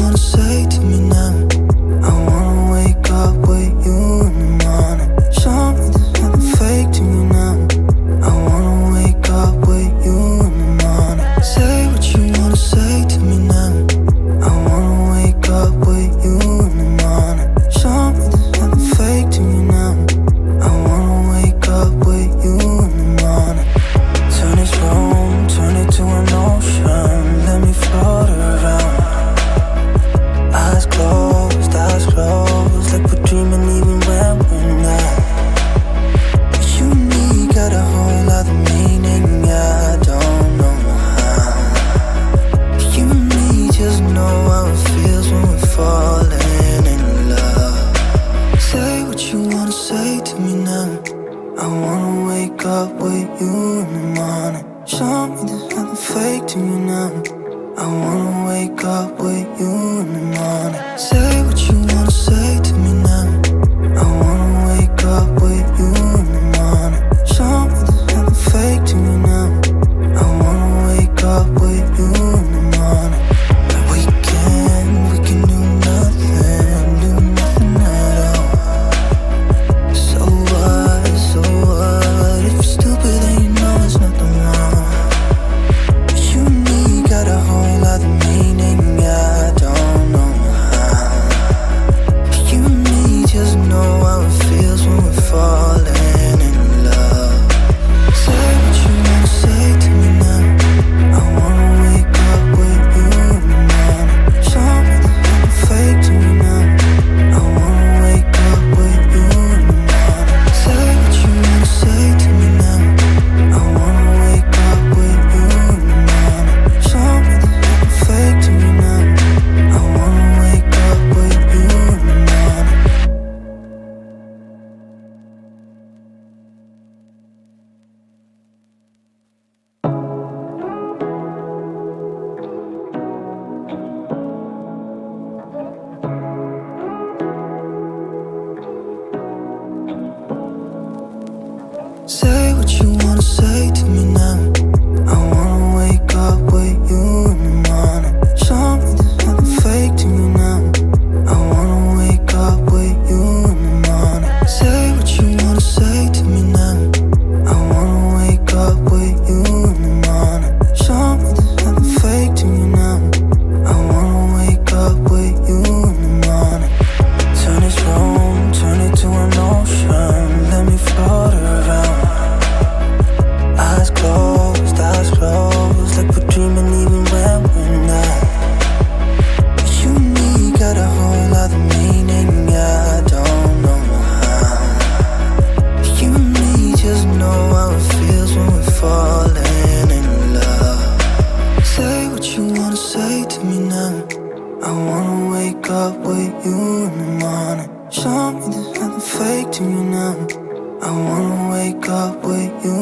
wanna say to me now? I wanna wake up with you in the morning. Show me there's nothing fake to me now. I wanna wake up with you in the morning. Say what you wanna say to me now. I wanna wake up with you in the morning. Show me there's nothing fake to me now. I wanna wake up with you in the morning. Turn this room, turn it to an ocean. Let me float around. Eyes closed, like we're dreaming even when we're not. You and me got a whole other meaning, I don't know how. You and me just know how it feels when we're falling in love. Say what you wanna say to me now. I wanna wake up with you in the morning. Show me there's nothing fake to me now. I wanna wake up with you in the morning. Say what you wanna say to me now. I wanna wake up with you in the morning. Show me there's nothing fake to me now. I wanna wake up with you in the morning. We can do nothing at all. So what, if you're stupid then you know there's nothing wrong. You and me got a whole other meaning, I don't know how. You and me just know how it feels when we're falling in love. Say what you wanna say to me now. I wanna wake up with you in the morning. Show me there's nothing fake to me now. I wanna wake up with you in the morning. Say what you wanna say to me now. I wanna wake up with you in the morning. Show me there's nothing fake to me now. I wanna wake up with you in the morning. Say what you wanna say to me now. I wanna wake up with you in the morning. Show me there's nothing fake to me now. I wanna wake up with you in the morning. Say what you wanna say to me now. I wanna wake up with you in the morning. Show me there's nothing fake to me now. I wanna wake up with you in the morning. Turn this room, turn it to an ocean. Let me float around. Eyes closed, like we're dreaming even when we're not. You and me got a whole other meaning, I don't know how. You and me just know how it feels when we're falling in love. Say what you wanna say to me now. I wanna wake up with you in the morning. Show me there's nothing fake to me now. I wanna wake up with you